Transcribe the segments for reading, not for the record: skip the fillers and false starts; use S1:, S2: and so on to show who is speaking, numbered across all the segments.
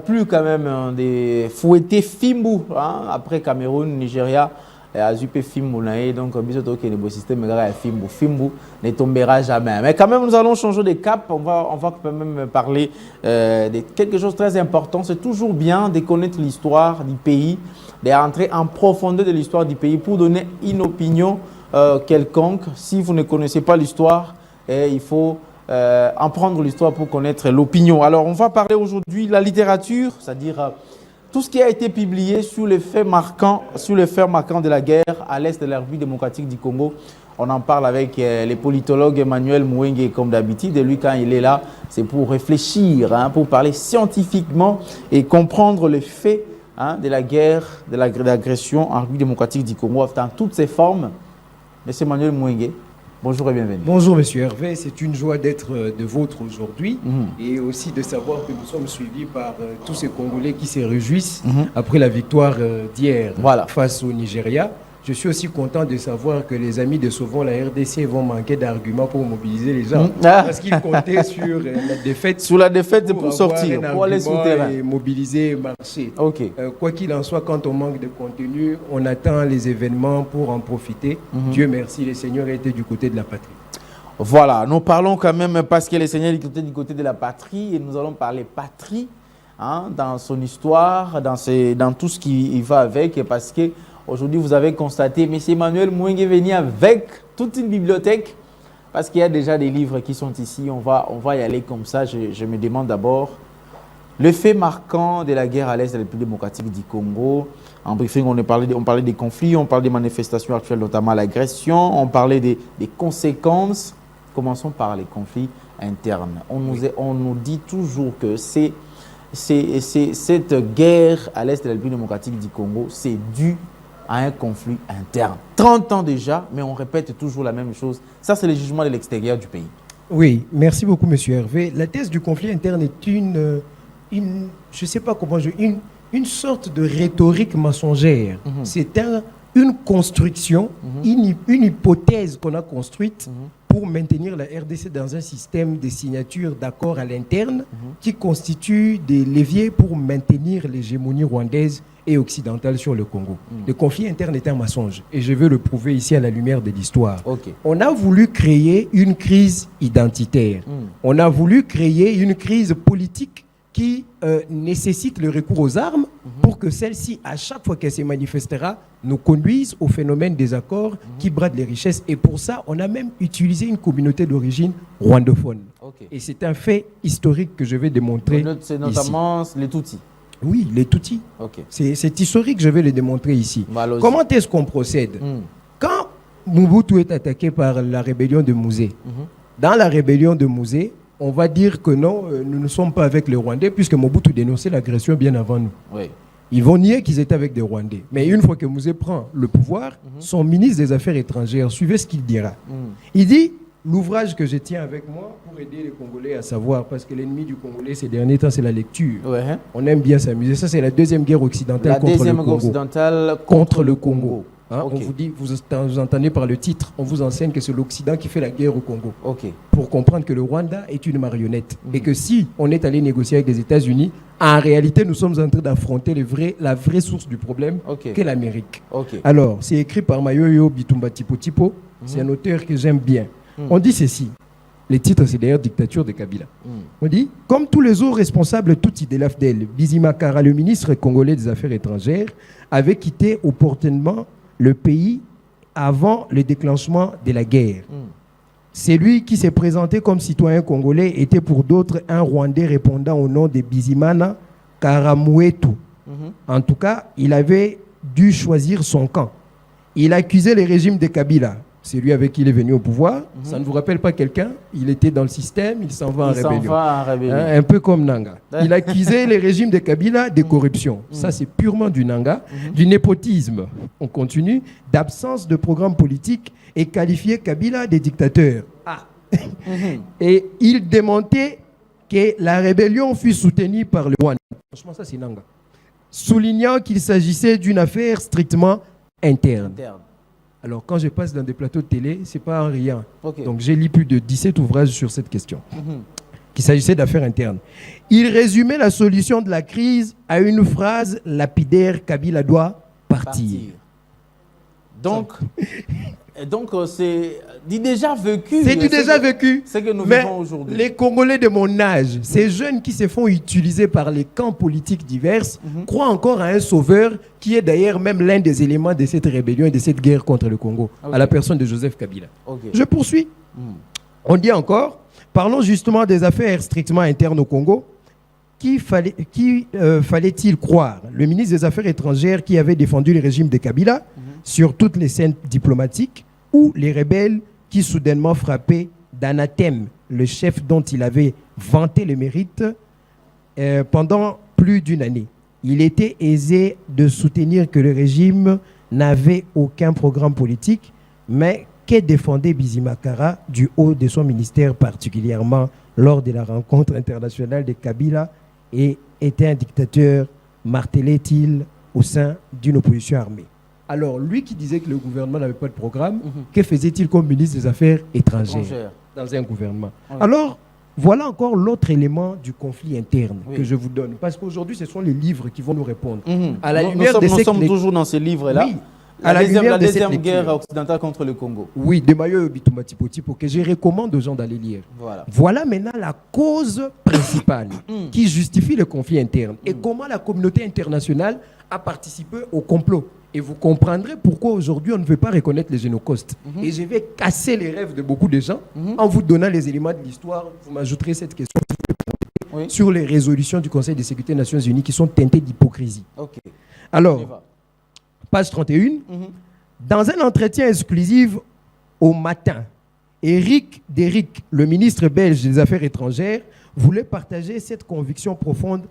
S1: Plus quand même des fouettés Fimbu après Cameroun, Nigeria et Azupe Fimbu donc bisoto que le système Fimbu ne tombera jamais. Mais quand même nous allons changer de cap. On va quand même parler de quelque chose de très important. C'est toujours bien de connaître l'histoire du pays, de rentrer en profondeur de l'histoire du pays pour donner une opinion quelconque. Si vous ne connaissez pas l'histoire, il faut en prendre l'histoire pour connaître l'opinion. Alors, on va parler aujourd'hui de la littérature, c'est-à-dire tout ce qui a été publié sur les faits marquants de la guerre à l'est de la République démocratique du Congo. On en parle avec le politologue Emmanuel Mouenge, comme d'habitude. Et lui, quand il est là, c'est pour réfléchir, pour parler scientifiquement et comprendre les faits de la guerre, de l'agression en République démocratique du Congo dans toutes ses formes. Monsieur Emmanuel Mouenge, bonjour et bienvenue.
S2: Bonjour Monsieur Hervé, c'est une joie d'être de vôtre aujourd'hui et aussi de savoir que nous sommes suivis par tous ces Congolais qui se réjouissent après la victoire d'hier face au Nigeria. Je suis aussi content de savoir que les amis de Sauvons la RDC vont manquer d'arguments pour mobiliser les gens parce qu'ils comptaient sur la défaite.
S1: Sur la défaite pour sortir, pour aller sur le terrain.
S2: Et mobiliser, marcher.
S1: Okay.
S2: Quoi qu'il en soit, quand on manque de contenu, on attend les événements pour en profiter. Dieu merci, le Seigneur était du côté de la patrie.
S1: Voilà, nous parlons quand même parce que le Seigneur est du côté de la patrie et nous allons parler patrie dans son histoire, dans tout ce qui va avec parce que aujourd'hui, vous avez constaté, M. Emmanuel Mouenge est venu avec toute une bibliothèque parce qu'il y a déjà des livres qui sont ici. On va y aller comme ça. Je me demande d'abord le fait marquant de la guerre à l'est de la République démocratique du Congo. En briefing, on parlait des conflits, on parlait des manifestations actuelles, notamment l'agression, on parlait des conséquences. Commençons par les conflits internes. On nous dit toujours que cette guerre à l'est de la République démocratique du Congo, c'est dû à un conflit interne. 30 ans déjà, mais on répète toujours la même chose. Ça, c'est le jugement de l'extérieur du pays.
S2: Oui, merci beaucoup, M. Hervé. La thèse du conflit interne est une je ne sais pas comment une sorte de rhétorique mensongère. C'est une construction, une hypothèse qu'on a construite pour maintenir la RDC dans un système de signature d'accords à l'interne qui constitue des leviers pour maintenir l'hégémonie rwandaise et occidentale sur le Congo. Le conflit interne est un mensonge et je veux le prouver ici à la lumière de l'histoire. On a voulu créer une crise identitaire. On a voulu créer une crise politique qui nécessite le recours aux armes pour que celle-ci, à chaque fois qu'elle se manifestera, nous conduise au phénomène des accords qui bradent les richesses. Et pour ça, on a même utilisé une communauté d'origine rwandophone. Et c'est un fait historique que je vais démontrer
S1: c'est notamment ici. Les Tutsis.
S2: Oui, les Tutsis. C'est historique, je vais le démontrer ici. Comment est-ce qu'on procède? Quand Mobutu est attaqué par la rébellion de Mouzé, dans la rébellion de Mouzé, on va dire que non, nous ne sommes pas avec les Rwandais puisque Mobutu dénonçait l'agression bien avant nous. Ils vont nier qu'ils étaient avec des Rwandais. Mais une fois que Mouzé prend le pouvoir, son ministre des Affaires étrangères, suivez ce qu'il dira. Il dit, l'ouvrage que je tiens avec moi pour aider les Congolais à savoir, parce que l'ennemi du Congolais ces derniers temps, c'est la lecture. On aime bien s'amuser. Ça, c'est la deuxième guerre occidentale contre le Congo. On vous dit, vous entendez par le titre, on vous enseigne que c'est l'Occident qui fait la guerre au Congo. Pour comprendre que le Rwanda est une marionnette. Et que si on est allé négocier avec les États-Unis, en réalité, nous sommes en train d'affronter la vraie source du problème, qu'est l'Amérique. Alors, c'est écrit par Mayoyo Bitumba Tipo Tipo. C'est un auteur que j'aime bien. On dit ceci. Les titres, c'est d'ailleurs Dictature de Kabila. On dit, comme tous les autres responsables Tutsi de l'AFDEL, Bizima Kara, le ministre congolais des Affaires étrangères, avait quitté opportunément le pays avant le déclenchement de la guerre. C'est lui qui s'est présenté comme citoyen congolais était pour d'autres un Rwandais répondant au nom de Bizimana Karamouetou. En tout cas, il avait dû choisir son camp. Il accusait le régime de Kabila. C'est lui avec qui il est venu au pouvoir. Ça ne vous rappelle pas quelqu'un? Il était dans le système, il s'en va en rébellion. Un peu comme Nanga. Il accusait les régimes de Kabila de corruption. Ça, c'est purement du Nanga. Du népotisme. On continue. D'absence de programme politique et qualifiait Kabila de dictateur. Et il démentait que la rébellion fut soutenue par le Rwanda. Franchement, ça, c'est Nanga. Soulignant qu'il s'agissait d'une affaire strictement interne. Alors, quand je passe dans des plateaux de télé, ce n'est pas en riant. Donc, j'ai lu plus de 17 ouvrages sur cette question. qu'il s'agissait d'affaires internes. Il résumait la solution de la crise à une phrase lapidaire: Kabila doit partir.
S1: Donc, c'est du déjà vécu.
S2: C'est du déjà vécu.
S1: C'est que nous vivons aujourd'hui.
S2: Les Congolais de mon âge, ces jeunes qui se font utiliser par les camps politiques divers, croient encore à un sauveur qui est d'ailleurs même l'un des éléments de cette rébellion et de cette guerre contre le Congo, à la personne de Joseph Kabila. Je poursuis. On dit encore, parlons justement des affaires strictement internes au Congo. Qui fallait-il croire? Le ministre des Affaires étrangères qui avait défendu le régime de Kabila sur toutes les scènes diplomatiques, ou les rebelles qui soudainement frappaient d'anathème le chef dont il avait vanté le mérite pendant plus d'une année? Il était aisé de soutenir que le régime n'avait aucun programme politique, mais que défendait Bizimakara du haut de son ministère, particulièrement lors de la rencontre internationale de Kabila, et était un dictateur, martelait-il au sein d'une opposition armée. Alors, lui qui disait que le gouvernement n'avait pas de programme, que faisait-il comme ministre des Affaires étrangères dans un gouvernement? Alors, voilà encore l'autre élément du conflit interne que je vous donne. Parce qu'aujourd'hui, ce sont les livres qui vont nous répondre. À la lumière
S1: nous sommes toujours dans ces livres-là.
S2: Oui.
S1: La deuxième guerre occidentale contre le Congo.
S2: Oui, de Mayo Bitumatipotipo, que je recommande aux gens d'aller lire. Voilà maintenant la cause principale qui justifie le conflit interne et comment la communauté internationale a participé au complot. Et vous comprendrez pourquoi aujourd'hui on ne veut pas reconnaître les génocosts. Et je vais casser les rêves de beaucoup de gens en vous donnant les éléments de l'histoire. Vous m'ajouterez cette question sur les résolutions du Conseil de sécurité des Nations Unies qui sont teintées d'hypocrisie. Alors, page 31, dans un entretien exclusif au Matin, Éric Déric, le ministre belge des Affaires étrangères, voulait partager cette conviction profonde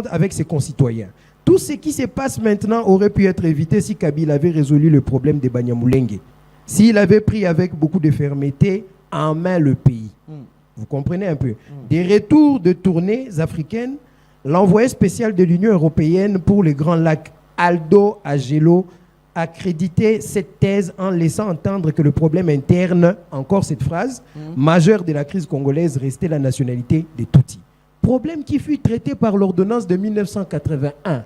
S2: avec ses concitoyens. Tout ce qui se passe maintenant aurait pu être évité si Kabila avait résolu le problème des Banyamulenge, s'il avait pris avec beaucoup de fermeté en main le pays. Vous comprenez un peu. Des retours de tournées africaines, l'envoyé spécial de l'Union européenne pour les Grands Lacs, Aldo Agelo, a crédité cette thèse en laissant entendre que le problème interne, encore cette phrase, majeur de la crise congolaise restait la nationalité des Tutsis. Problème qui fut traité par l'ordonnance de 1981,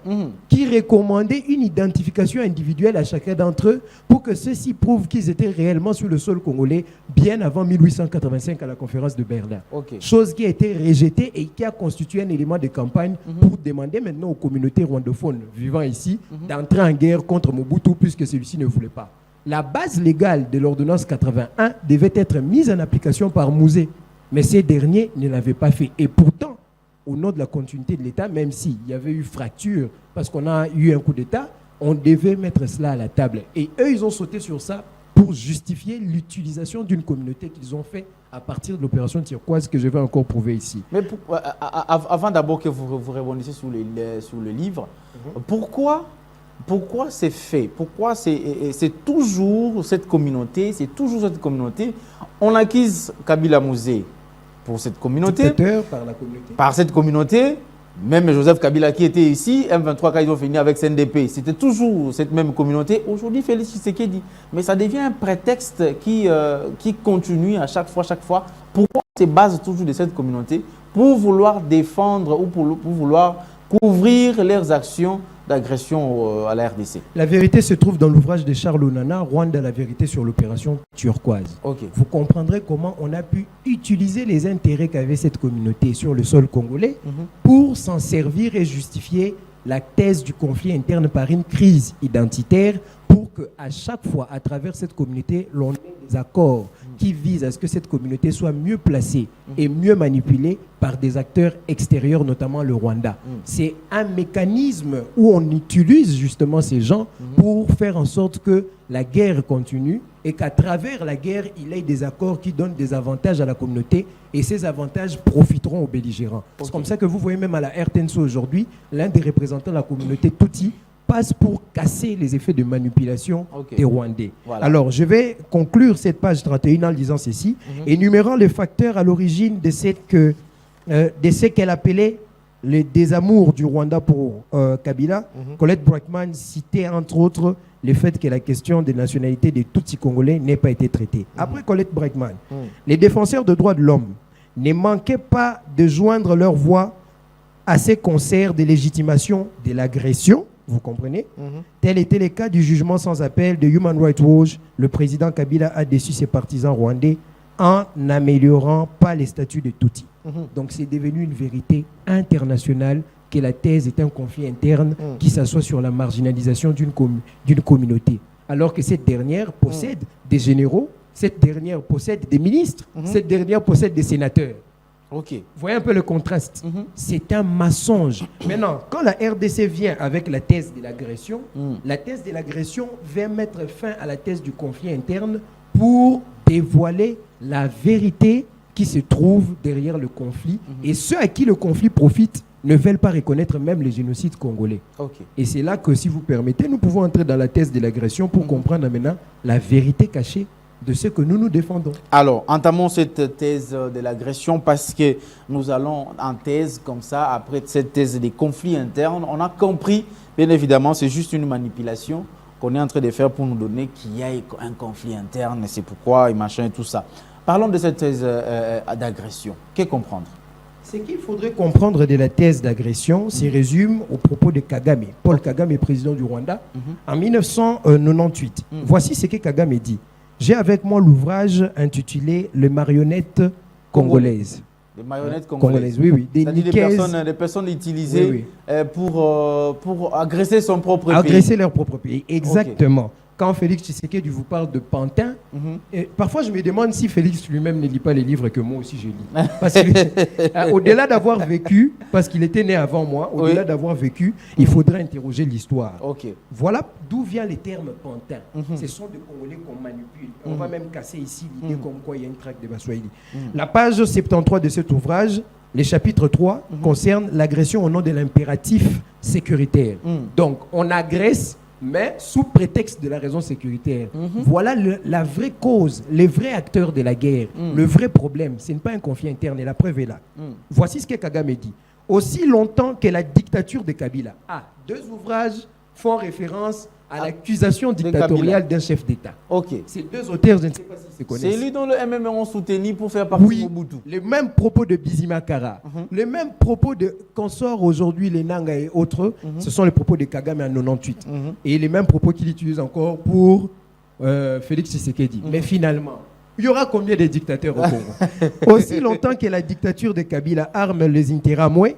S2: qui recommandait une identification individuelle à chacun d'entre eux pour que ceux-ci prouvent qu'ils étaient réellement sur le sol congolais bien avant 1885 à la conférence de Berlin. Chose qui a été rejetée et qui a constitué un élément de campagne pour demander maintenant aux communautés rwandophones vivant ici d'entrer en guerre contre Mobutu puisque celui-ci ne voulait pas. La base légale de l'ordonnance 81 devait être mise en application par Mouzé, mais ces derniers ne l'avaient pas fait. Et pourtant, au nom de la continuité de l'État, même s'il y avait eu fracture, parce qu'on a eu un coup d'État, on devait mettre cela à la table. Et eux, ils ont sauté sur ça pour justifier l'utilisation d'une communauté qu'ils ont fait à partir de l'opération turquoise que je vais encore prouver ici.
S1: Mais avant d'abord que vous rebondissiez sur le livre, pourquoi c'est fait? Pourquoi c'est toujours cette communauté, on acquise Kabila Mouzé pour cette communauté, par cette communauté, même Joseph Kabila qui était ici, M23 quand ils ont fini avec CNDP, c'était toujours cette même communauté. Aujourd'hui, Félix Tshisekedi, mais ça devient un prétexte qui continue à chaque fois. Pourquoi on se base toujours de cette communauté pour vouloir défendre ou pour vouloir couvrir leurs actions d'agression à la RDC?
S2: La vérité se trouve dans l'ouvrage de Charles Onana, Rwanda, la vérité sur l'opération turquoise. Vous comprendrez comment on a pu utiliser les intérêts qu'avait cette communauté sur le sol congolais pour s'en servir et justifier la thèse du conflit interne par une crise identitaire pour qu'à chaque fois, à travers cette communauté, l'on ait des accords qui visent à ce que cette communauté soit mieux placée et mieux manipulée par des acteurs extérieurs, notamment le Rwanda. C'est un mécanisme où on utilise justement ces gens pour faire en sorte que la guerre continue et qu'à travers la guerre, il y ait des accords qui donnent des avantages à la communauté et ces avantages profiteront aux belligérants. C'est comme ça que vous voyez même à la RTNC aujourd'hui, l'un des représentants de la communauté Tutsi passe pour casser les effets de manipulation des Rwandais. Alors, je vais conclure cette page 31 en lisant ceci, énumérant les facteurs à l'origine de ce qu'elle appelait le désamour du Rwanda pour Kabila. Colette Brackman citait entre autres le fait que la question des nationalités des Tutsis congolais n'ait pas été traitée. Après Colette Brackman, les défenseurs des droits de l'homme ne manquaient pas de joindre leur voix à ces concerts de légitimation de l'agression, vous comprenez? Tel était le cas du jugement sans appel de Human Rights Watch. Le président Kabila a déçu ses partisans rwandais en n'améliorant pas les statuts de Tutsi. Donc c'est devenu une vérité internationale que la thèse est un conflit interne qui s'assoit sur la marginalisation d'une communauté. Alors que cette dernière possède des généraux, cette dernière possède des ministres, cette dernière possède des sénateurs.
S1: Ok.
S2: Vous voyez un peu le contraste. C'est un mensonge. Maintenant, quand la RDC vient avec la thèse de l'agression, la thèse de l'agression vient mettre fin à la thèse du conflit interne pour dévoiler la vérité qui se trouve derrière le conflit. Et ceux à qui le conflit profite ne veulent pas reconnaître même les génocides congolais. Okay. Et c'est là que, si vous permettez, nous pouvons entrer dans la thèse de l'agression pour comprendre maintenant la vérité cachée de ce que nous défendons.
S1: Alors, entamons cette thèse de l'agression parce que nous allons en thèse comme ça, après cette thèse des conflits internes. On a compris, bien évidemment, c'est juste une manipulation qu'on est en train de faire pour nous donner qu'il y a un conflit interne, et c'est pourquoi, et machin, et tout ça. Parlons de cette thèse d'agression. Qu'est-ce comprendre?
S2: Ce qu'il faudrait comprendre de la thèse d'agression se résume au propos de Kagame. Paul Kagame, président du Rwanda, en 1998. Voici ce que Kagame dit. J'ai avec moi l'ouvrage intitulé « Les marionnettes congolaises ».
S1: Les marionnettes congolaises.
S2: Oui.
S1: Des personnes utilisées pour agresser son propre pays.
S2: Agresser leur propre pays, exactement. Okay. Quand Félix Tshisekedi vous parle de pantin, et parfois je me demande si Félix lui-même ne lit pas les livres que moi aussi je lis. Parce que, au-delà d'avoir vécu, parce qu'il était né avant moi, au-delà d'avoir vécu, il faudrait interroger l'histoire.
S1: Okay.
S2: Voilà d'où vient les termes pantin. Ce sont des Congolais qu'on manipule. On va même casser ici l'idée comme quoi il y a une traque de Baswahili. La page 73 de cet ouvrage, le chapitre 3, concerne l'agression au nom de l'impératif sécuritaire. Donc, on agresse, mais sous prétexte de la raison sécuritaire. Voilà la vraie cause, les vrais acteurs de la guerre, le vrai problème. Ce n'est pas un conflit interne et la preuve est là. Voici ce que Kagame dit. Aussi longtemps que la dictature de Kabila. Deux ouvrages font référence à l'accusation dictatoriale d'un chef d'État.
S1: Okay.
S2: Ces deux auteurs, je ne sais pas s'ils se connaissent.
S1: C'est lui dont le MMR ont soutenu pour faire partie de Mobutu.
S2: Les mêmes propos de Bizimakara, les mêmes propos de consorts aujourd'hui, les Nanga et autres, ce sont les propos de Kagame en 98. Et les mêmes propos qu'il utilise encore pour Félix Tshisekedi. Mais finalement, il y aura combien de dictateurs au Congo? Aussi longtemps que la dictature de Kabila arme les Interamwe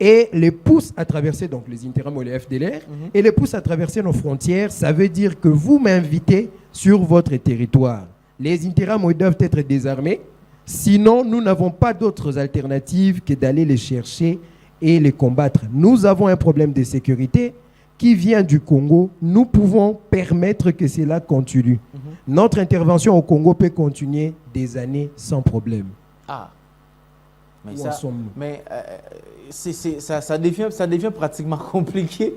S2: et les pousse à traverser, donc les Interamwe et les FDLR, et les pousse à traverser nos frontières, ça veut dire que vous m'invitez sur votre territoire. Les Interamwe doivent être désarmés, sinon nous n'avons pas d'autres alternatives que d'aller les chercher et les combattre. Nous avons un problème de sécurité qui vient du Congo. Nous pouvons permettre que cela continue. Notre intervention au Congo peut continuer des années sans problème.
S1: Mais ça devient pratiquement compliqué.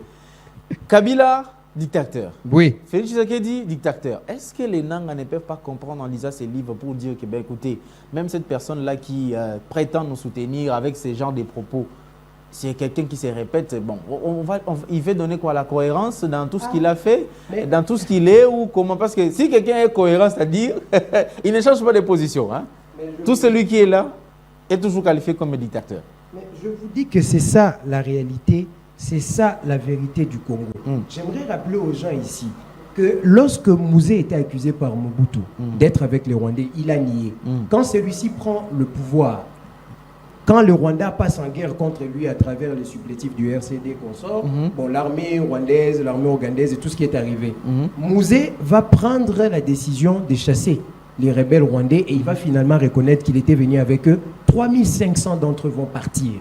S1: Kabila, dictateur.
S2: Oui.
S1: Félix Tshisekedi, dictateur. Est-ce que les Nanga ne peuvent pas comprendre en lisant ces livres pour dire que, écoutez, même cette personne-là qui prétend nous soutenir avec ce genre de propos, c'est quelqu'un qui se répète, bon, il veut donner quoi, la cohérence dans tout ce qu'il a fait, dans tout ce qu'il est, ou comment? Parce que si quelqu'un est cohérent, c'est-à-dire, il ne change pas de position. Hein? Tout celui qui est là est toujours qualifié comme dictateur.
S2: Mais je vous dis que c'est ça la réalité, c'est ça la vérité du Congo. J'aimerais rappeler aux gens ici que lorsque Mouzé était accusé par Mobutu d'être avec les Rwandais, il a nié. Quand celui-ci prend le pouvoir, quand le Rwanda passe en guerre contre lui à travers les supplétifs du RCD consort, l'armée rwandaise, l'armée ougandaise et tout ce qui est arrivé, Mouzé va prendre la décision de chasser les rebelles rwandais et il va finalement reconnaître qu'il était venu avec eux. 3500 d'entre eux vont partir,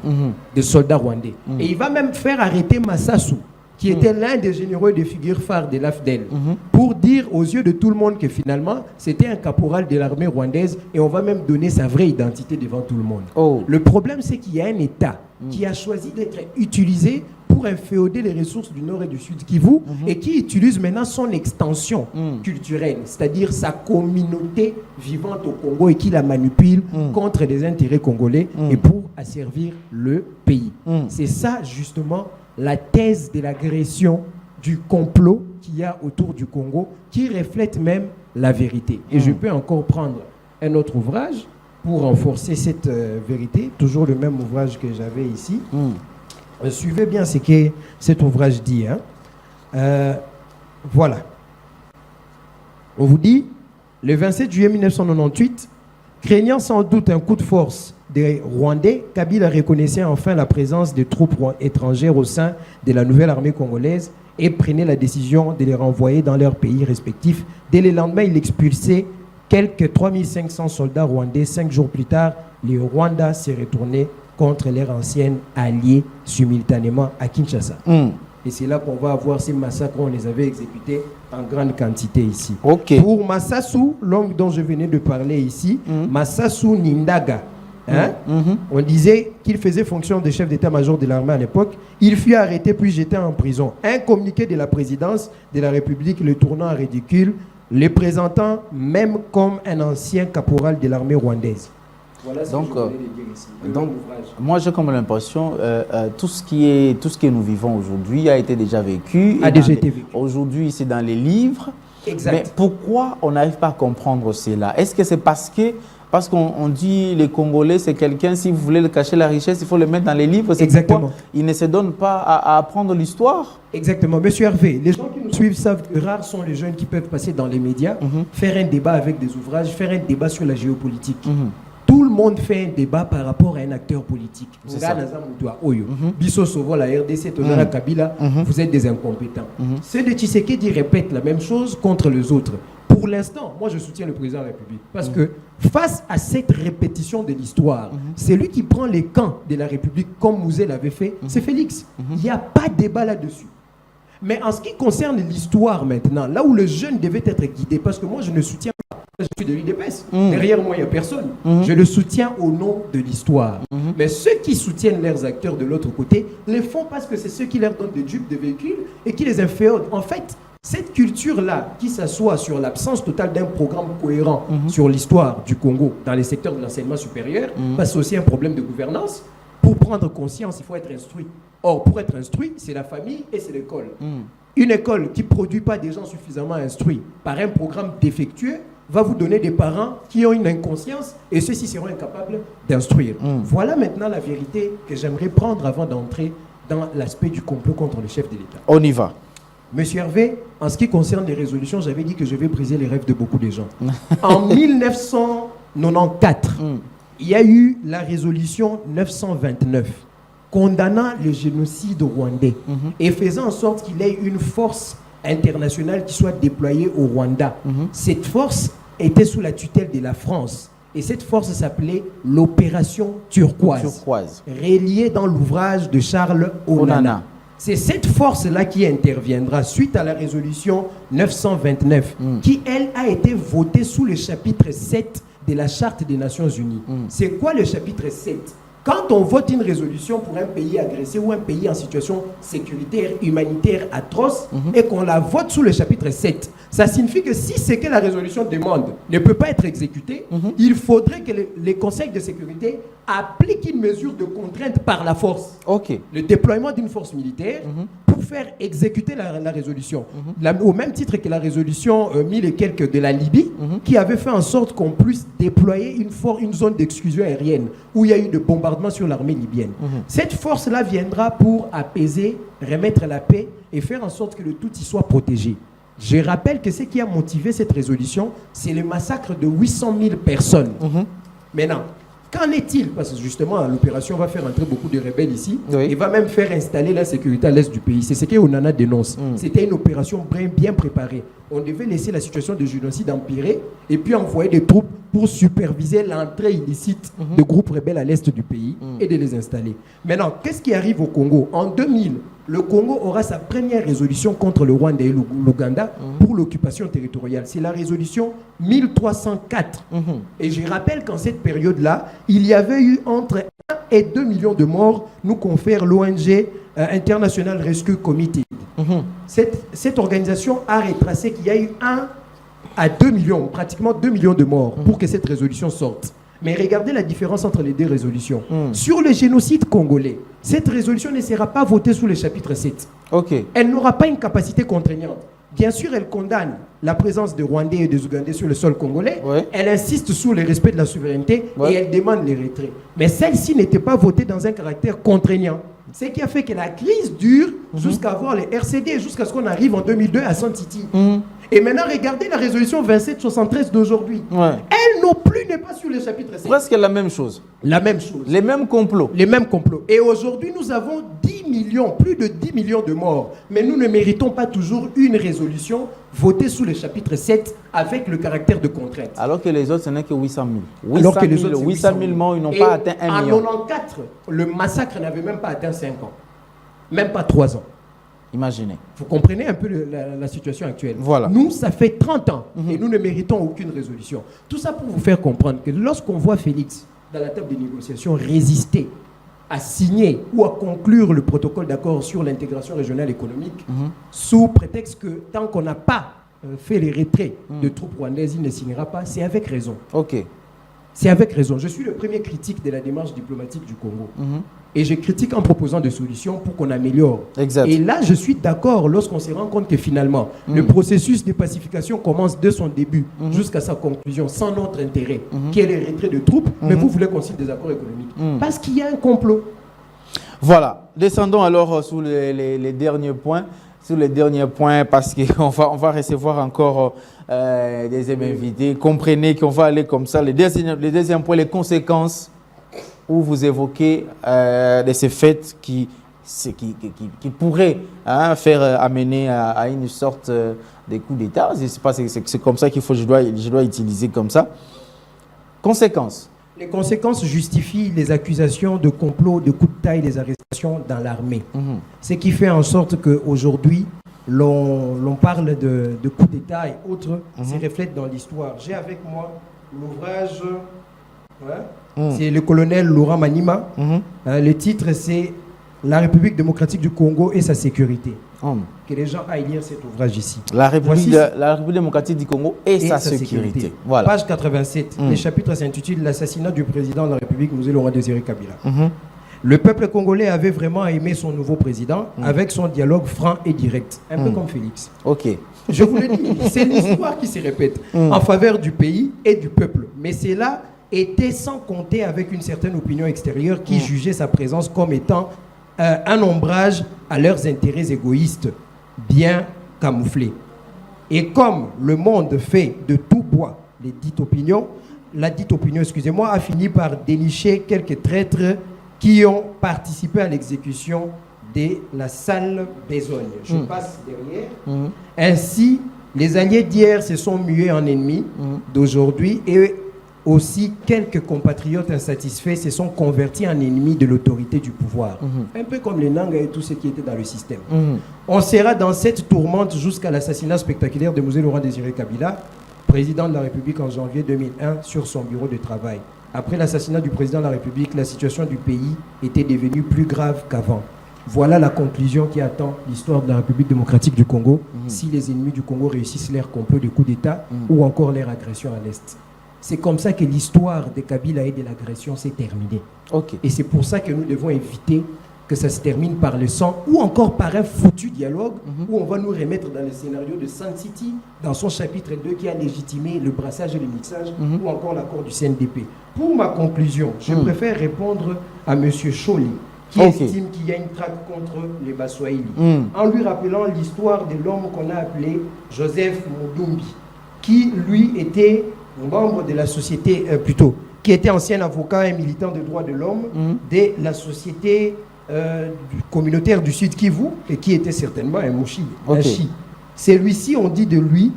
S2: des soldats rwandais. Et il va même faire arrêter Massassou, qui était l'un des généraux et des figures phares de l'AFDEL, pour dire aux yeux de tout le monde que finalement, c'était un caporal de l'armée rwandaise et on va même donner sa vraie identité devant tout le monde. Le problème, c'est qu'il y a un État qui a choisi d'être utilisé pour inféoder les ressources du Nord et du Sud Kivu et qui utilise maintenant son extension culturelle, c'est-à-dire sa communauté vivante au Congo et qui la manipule contre les intérêts congolais et pour asservir le pays. C'est ça, justement, la thèse de l'agression, du complot qu'il y a autour du Congo, qui reflète même la vérité. Et je peux encore prendre un autre ouvrage pour renforcer cette vérité, toujours le même ouvrage que j'avais ici. Suivez bien ce que cet ouvrage dit. Voilà. On vous dit, le 27 juillet 1998, craignant sans doute un coup de force des Rwandais, Kabila reconnaissait enfin la présence de troupes étrangères au sein de la nouvelle armée congolaise et prenait la décision de les renvoyer dans leurs pays respectifs. Dès le lendemain, il expulsait quelques 3500 soldats rwandais. 5 jours plus tard, le Rwanda s'est retourné contre leurs anciens alliés simultanément à Kinshasa. Et c'est là qu'on va avoir ces massacres, on les avait exécutés en grande quantité ici. Pour Massassou, l'homme dont je venais de parler ici, Massassou Nindaga, on disait qu'il faisait fonction de chef d'état-major de l'armée à l'époque. Il fut arrêté puis jeté en prison. Un communiqué de la présidence de la République le tournant en ridicule, le présentant même comme un ancien caporal de l'armée rwandaise. Voilà ce que je voulais dire ici.
S1: Donc moi j'ai comme l'impression tout ce que nous vivons aujourd'hui a été déjà vécu. Aujourd'hui c'est dans les livres.
S2: Exact.
S1: Mais pourquoi on n'arrive pas à comprendre cela? Est-ce que c'est parce qu'on dit les Congolais c'est quelqu'un, si vous voulez le cacher la richesse, il faut le mettre dans les livres?
S2: Exactement.
S1: Ils ne se donnent pas à apprendre l'histoire?
S2: Exactement. Monsieur Hervé, les gens qui nous suivent savent que rares sont les jeunes qui peuvent passer dans les médias, faire un débat avec des ouvrages, faire un débat sur la géopolitique. Tout le monde fait un débat par rapport à un acteur politique. C'est ça. Bisso Sovo, la RDC, Tonara Kabila, vous êtes des incompétents. Ceux de Tshisekedi répètent la même chose contre les autres. Pour l'instant, moi je soutiens le président de la République. Parce que face à cette répétition de l'histoire, c'est lui qui prend les camps de la République comme Mouzé l'avait fait, c'est Félix. Il n'y a pas de débat là-dessus. Mais en ce qui concerne l'histoire maintenant, là où le jeune devait être guidé, parce que moi je ne soutiens pas, je suis de l'UDPS, derrière moi il n'y a personne, je le soutiens au nom de l'histoire. Mais ceux qui soutiennent leurs acteurs de l'autre côté, les font parce que c'est ceux qui leur donnent des dupes de véhicules et qui les inféodent. En fait, cette culture-là, qui s'assoit sur l'absence totale d'un programme cohérent sur l'histoire du Congo dans les secteurs de l'enseignement supérieur, parce que c'est aussi un problème de gouvernance. Pour prendre conscience, il faut être instruit. Or, pour être instruit, c'est la famille et c'est l'école. Une école qui ne produit pas des gens suffisamment instruits par un programme défectueux va vous donner des parents qui ont une inconscience et ceux-ci seront incapables d'instruire. Voilà maintenant la vérité que j'aimerais prendre avant d'entrer dans l'aspect du complot contre le chef de l'État.
S1: On y va.
S2: Monsieur Hervé, en ce qui concerne les résolutions, j'avais dit que je vais briser les rêves de beaucoup de gens. En 1994, il y a eu la résolution 929 condamnant le génocide rwandais et faisant en sorte qu'il y ait une force internationale qui soit déployée au Rwanda. Cette force était sous la tutelle de la France et cette force s'appelait l'opération Turquoise, reliée dans l'ouvrage de Charles Onana. C'est cette force-là qui interviendra suite à la résolution 929 qui, elle, a été votée sous le chapitre 7 de la Charte des Nations Unies. C'est quoi le chapitre 7? Quand on vote une résolution pour un pays agressé ou un pays en situation sécuritaire, humanitaire atroce, et qu'on la vote sous le chapitre 7, ça signifie que si ce que la résolution demande ne peut pas être exécuté, il faudrait que les conseils de sécurité appliquent une mesure de contrainte par la force. Le déploiement d'une force militaire pour faire exécuter la résolution. Au même titre que la résolution 1000 et quelques de la Libye, qui avait fait en sorte qu'on puisse déployer une zone d'exclusion aérienne où il y a eu de bombardements sur l'armée libyenne. Cette force-là viendra pour apaiser, remettre la paix et faire en sorte que le tout y soit protégé. Je rappelle que ce qui a motivé cette résolution, c'est le massacre de 800 000 personnes. Maintenant, qu'en est-il? Parce que justement, l'opération va faire entrer beaucoup de rebelles ici et va même faire installer la sécurité à l'est du pays. C'est ce qu'Onana dénonce. C'était une opération bien préparée. On devait laisser la situation de génocide empirer et puis envoyer des troupes pour superviser l'entrée illicite de groupes rebelles à l'est du pays et de les installer. Maintenant, qu'est-ce qui arrive au Congo? En 2000, le Congo aura sa première résolution contre le Rwanda et l'Ouganda pour l'occupation territoriale. C'est la résolution 1304. Et je rappelle qu'en cette période-là, il y avait eu entre 1 et 2 millions de morts, nous confère l'ONG International Rescue Committee. Cette organisation a retracé qu'il y a eu 1 à 2 millions, pratiquement 2 millions de morts pour que cette résolution sorte. Mais regardez la différence entre les deux résolutions. Sur le génocide congolais, cette résolution ne sera pas votée sous le chapitre 7. Elle n'aura pas une capacité contraignante. Bien sûr, elle condamne la présence des Rwandais et des Ougandais sur le sol congolais. Elle insiste sur le respect de la souveraineté et elle demande les retraits. Mais celle-ci n'était pas votée dans un caractère contraignant. Ce qui a fait que la crise dure jusqu'à avoir les RCD, jusqu'à ce qu'on arrive en 2002 à Sun City. Et maintenant, regardez la résolution 2773 d'aujourd'hui. Elle non plus n'est pas sur le chapitre 7.
S1: Presque la même chose.
S2: La même chose.
S1: Les mêmes complots.
S2: Les mêmes complots. Et aujourd'hui, nous avons 10 millions, plus de 10 millions de morts. Mais nous ne méritons pas toujours une résolution votée sous le chapitre 7 avec le caractère de contrainte.
S1: Alors que les autres, ce n'est que 800 000. 800 000 morts, ils n'ont pas atteint 1 million.
S2: En 1994, le massacre n'avait même pas atteint 5 ans. Même pas 3 ans.
S1: Imaginez.
S2: Vous comprenez un peu la situation actuelle.
S1: Voilà.
S2: Nous, ça fait 30 ans et nous ne méritons aucune résolution. Tout ça pour vous faire comprendre que lorsqu'on voit Félix, dans la table des négociations, résister à signer ou à conclure le protocole d'accord sur l'intégration régionale économique, sous prétexte que tant qu'on n'a pas fait les retraits de troupes rwandaises, il ne signera pas, c'est avec raison.
S1: Ok.
S2: C'est avec raison. Je suis le premier critique de la démarche diplomatique du Congo. Et je critique en proposant des solutions pour qu'on améliore.
S1: Exact.
S2: Et là, je suis d'accord lorsqu'on se rend compte que finalement, le processus de pacification commence de son début jusqu'à sa conclusion, sans notre intérêt, qui est le retrait de troupes, mais vous voulez qu'on signe des accords économiques. Parce qu'il y a un complot.
S1: Voilà. Descendons alors sur les derniers points. Sur les derniers points, parce qu'on va recevoir encore des invités. Comprenez qu'on va aller comme ça. Les deuxièmes points, les conséquences, où vous évoquez de ces faits qui pourraient faire amener à une sorte de coup d'État. C'est comme ça je dois utiliser comme ça. Conséquences.
S2: Les conséquences justifient les accusations de complot, de coups de taille, des arrestations dans l'armée. Ce qui fait en sorte qu'aujourd'hui, l'on parle de coups d'État et autres, se reflète dans l'histoire. J'ai avec moi l'ouvrage, c'est le colonel Laurent Manima. Le titre, c'est « La République démocratique du Congo et sa sécurité ». Que les gens aillent lire cet ouvrage ici.
S1: La République démocratique du Congo et sa sécurité. Voilà.
S2: Page 87, le chapitre s'intitule « L'assassinat du président de la République, Mzee Laurent Désiré Kabila ». Le peuple congolais avait vraiment aimé son nouveau président avec son dialogue franc et direct, un peu comme Félix.
S1: Ok.
S2: Je vous le dis, c'est l'histoire qui se répète en faveur du pays et du peuple. Mais cela était sans compter avec une certaine opinion extérieure qui jugeait sa présence comme étant un ombrage à leurs intérêts égoïstes bien camouflés. Et comme le monde fait de tout bois la dite opinion, excusez-moi, a fini par dénicher quelques traîtres qui ont participé à l'exécution de la sale besogne. Je passe derrière. Ainsi, les alliés d'hier se sont mués en ennemis d'aujourd'hui et aussi quelques compatriotes insatisfaits se sont convertis en ennemis de l'autorité du pouvoir. Un peu comme les Nanga et tous ceux qui étaient dans le système. On sera dans cette tourmente jusqu'à l'assassinat spectaculaire de Mzee Laurent Désiré Kabila, président de la République en janvier 2001, sur son bureau de travail. Après l'assassinat du président de la République, la situation du pays était devenue plus grave qu'avant. Voilà la conclusion qui attend l'histoire de la République démocratique du Congo si les ennemis du Congo réussissent leur complot de coup d'État ou encore leur agression à l'Est. C'est comme ça que l'histoire de Kabila et de l'agression s'est terminée. Et c'est pour ça que nous devons éviter que ça se termine par le sang ou encore par un foutu dialogue où on va nous remettre dans le scénario de Sun City, dans son chapitre 2 qui a légitimé le brassage et le mixage ou encore l'accord du CNDP. Pour ma conclusion, je préfère répondre à M. Choli qui estime qu'il y a une traque contre les Baswahili en lui rappelant l'histoire de l'homme qu'on a appelé Joseph Mudumbi qui lui était membre de la société, qui était ancien avocat et militant de droits de l'homme de la société communautaire du Sud Kivu et qui était certainement un Mouchi, un Chi. Celui-ci, on dit de lui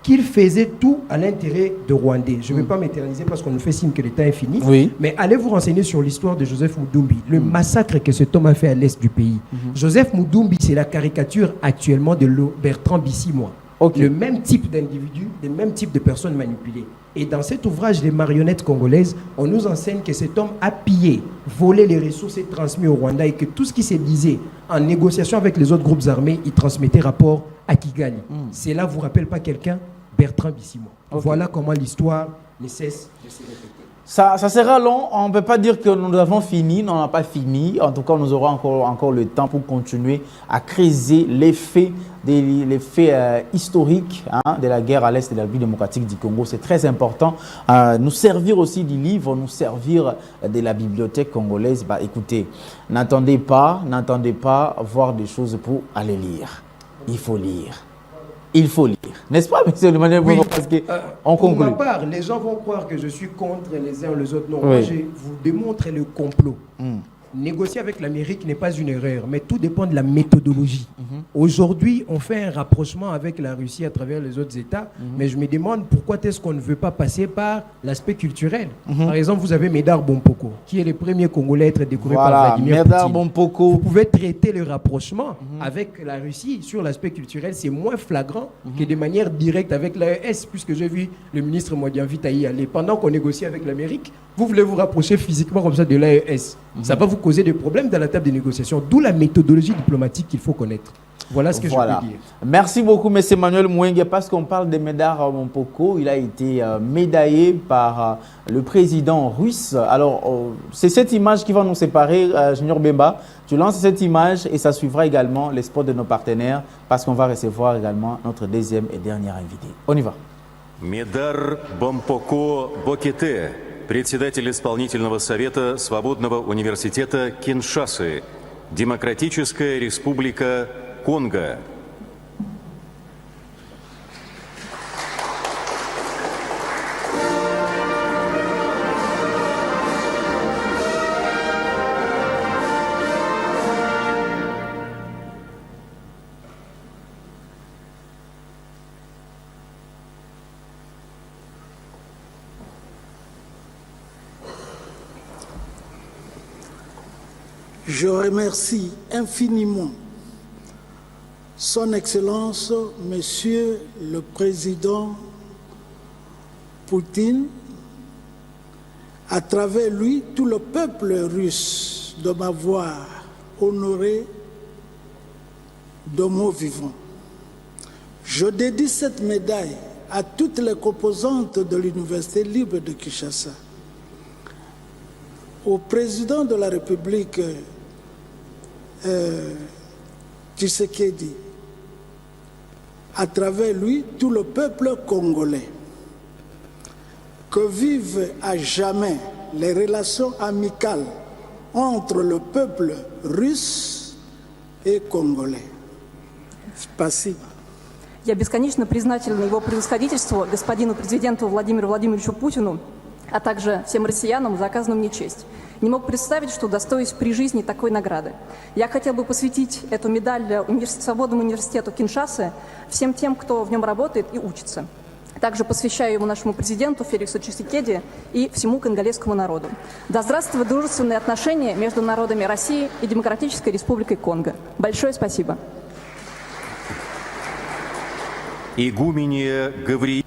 S2: qu'il faisait tout à l'intérêt de Rwandais. Je ne vais pas m'éterniser parce qu'on nous fait signe que le temps est fini, mais allez vous renseigner sur l'histoire de Joseph Mudumbi, le massacre que cet homme a fait à l'est du pays. Joseph Mudumbi, c'est la caricature actuellement de Bertrand Bissimois. Le même type d'individu, le même type de personnes manipulées. Et dans cet ouvrage des marionnettes congolaises, on nous enseigne que cet homme a pillé, volé les ressources et transmis au Rwanda et que tout ce qui se disait en négociation avec les autres groupes armés, il transmettait rapport à Kigali. Cela ne vous rappelle pas quelqu'un? Bertrand Bissimois. Voilà comment l'histoire ne cesse de se répéter.
S1: Ça sera long, on ne peut pas dire que nous avons fini, non, on n'a pas fini. En tout cas, nous aurons encore le temps pour continuer à creuser les faits historiques de la guerre à l'Est de la République démocratique du Congo. C'est très important. Nous servir aussi du livre, nous servir de la bibliothèque congolaise. Bah, écoutez, n'attendez pas voir des choses pour aller lire. Il faut lire. Il faut lire. N'est-ce pas, monsieur le manière
S2: oui.
S1: Parce que on conclut.
S2: Pour ma part, les gens vont croire que je suis contre les uns ou les autres. Non, moi, je vous démontre le complot. Négocier avec l'Amérique n'est pas une erreur, mais tout dépend de la méthodologie. Aujourd'hui, on fait un rapprochement avec la Russie à travers les autres États, mais je me demande pourquoi est-ce qu'on ne veut pas passer par l'aspect culturel. Par exemple, vous avez Médard Bompoko, qui est le premier Congolais à être découvert par Vladimir
S1: Médard
S2: Poutine.
S1: Bompoko.
S2: Vous pouvez traiter le rapprochement avec la Russie sur l'aspect culturel. C'est moins flagrant que de manière directe avec l'AES, puisque j'ai vu le ministre Modianvita y aller. Pendant qu'on négocie avec l'Amérique, vous voulez vous rapprocher physiquement comme ça de l'AES. Ça va vous causer des problèmes dans la table de négociation. D'où la méthodologie diplomatique qu'il faut connaître. Voilà ce que je peux dire. Merci
S1: beaucoup, M. Emmanuel Mouenge, parce qu'on parle de Médard Bompoko. Il a été médaillé par le président russe. Alors, c'est cette image qui va nous séparer, Junior Bemba. Tu lances cette image et ça suivra également les spots de nos partenaires, parce qu'on va recevoir également notre deuxième et dernier invité. On y va.
S3: Médard Bompoko Bokete, председатель исполнительного совета Свободного университета Киншасы, Демократическая республика Конго.
S4: Je remercie infiniment Son Excellence, Monsieur le Président Poutine, à travers lui, tout le peuple russe, de m'avoir honoré de mots vivants. Je dédie cette médaille à toutes les composantes de l'Université libre de Kinshasa, au président de la République, Tshisekedi, à travers lui, tout le peuple congolais. Que vivent à jamais les relations amicales entre le peuple russe et congolais. Спасибо.
S5: Я бесконечно признательна его превосходительству, господину президенту Владимиру Владимировичу Путину, а также всем россиянам за оказанную мне честь. Не мог представить, что удостоюсь при жизни такой награды. Я хотел бы посвятить эту медаль Свободному университету Киншасы всем тем, кто в нем работает и учится. Также посвящаю ему нашему президенту Феликсу Чисекеди и всему конголезскому народу. Да здравствуют дружественные отношения между народами России и Демократической Республикой Конго. Большое спасибо.
S3: Игумения Гавриила.